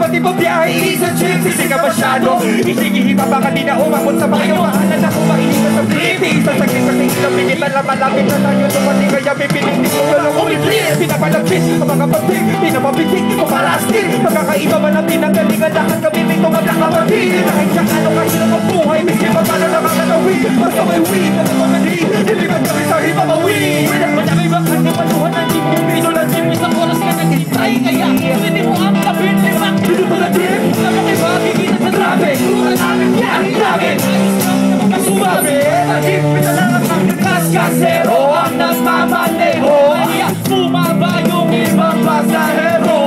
pati pa biyahe, isang chip, hindi ka masyado. Isigihima baka di na umabot sa bayo. Mahalan ako mainitan sa pretty. Sa saglit-saglit na pinitan na malapit na tayo. Tumati kaya pipilitin ko walang umitlis. Pinapalagsis, ang mga pagpig, pinapapitik, kumarastin. Magkakaiba man ang pinanggalingan, lahat kami may tungab lang kapatid. Kahit siya ano kahirap ang buhay, miskin pa paano na makakawin. Basta may weed, at ang mga di, iliban kami sa hipamawin. Madami bang kanipaluhan ng jeep, yung piso ng jeep, isang oras ka naghintay. Kaya, hindi mo ang kapit, limang, dito pa na jeep. Kapag iba, kikita sa traffic, mura namin, yahin namin. Sumabi, naging pinalangan ng kaskasero ang nagmamaneho. Kaya, bumaba yung ibang pasahero.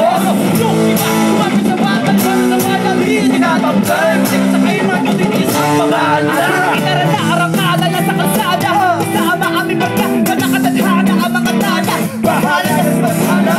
Yung iba, kumapit sa batal, para sa madali. Tinatamdal, kasi sa kaiman yung tinisang pag-aala. Itara na arangala yan sa kalsada. Sama kami pagka, nakatadhana ang mga tada. Bahala ka sa bashala.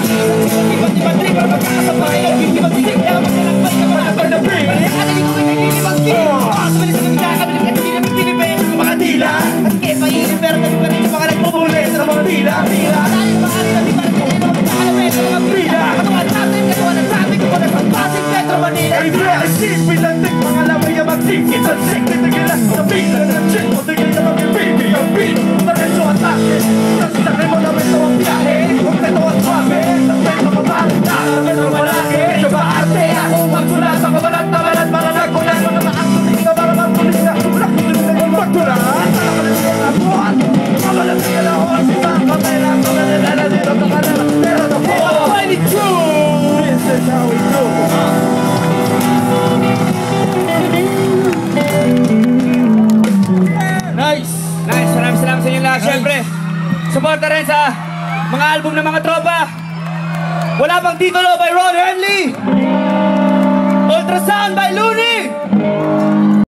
Iba't-ibang trigger, magkakasabay. Iba't-ibang na magkalakbay ka mga pagdabing. Alalik ko ay nilibang king. Pasulit sa mga kabilik at hindi na pinipin sa mga tila. At kaya painin pero nagparin sa mga nagpupulit sa mga tila. Alalik mahal na di parang kaya mga pagkakalamin sa mga brila. Katawan natin, katawan ng traffic, katawan ng Pasig, Metro Manila. Ay realistic, bilantik, mga laway ang mag-tikit. At sikit, nagilas sa pila ng chin. O tigil na mag-ibig, ang beat. Taresyo atake, sasakay mo namin ito ang biyahe. Kung ito ang swabe, sasakay mo mabalit na. Metro malaki, siya ba arte? Ako magsulat sa kabalat na balat para nagulat. Mga maaktunin ka para magpulis na. Nakutulis na yung magtulat. Nakalit na yung abuhan. Kabalat na yung lahon. Sisang kamera, kabalat na dito sa kanila. Pero the 422. This is how we do. Nice! Nice! Maraming salamat sa inyo lahat. Siyempre, suporta rin sa mga album ng mga tropa. Wala pang titulo by Ron Henley. Ultrasound by Looney.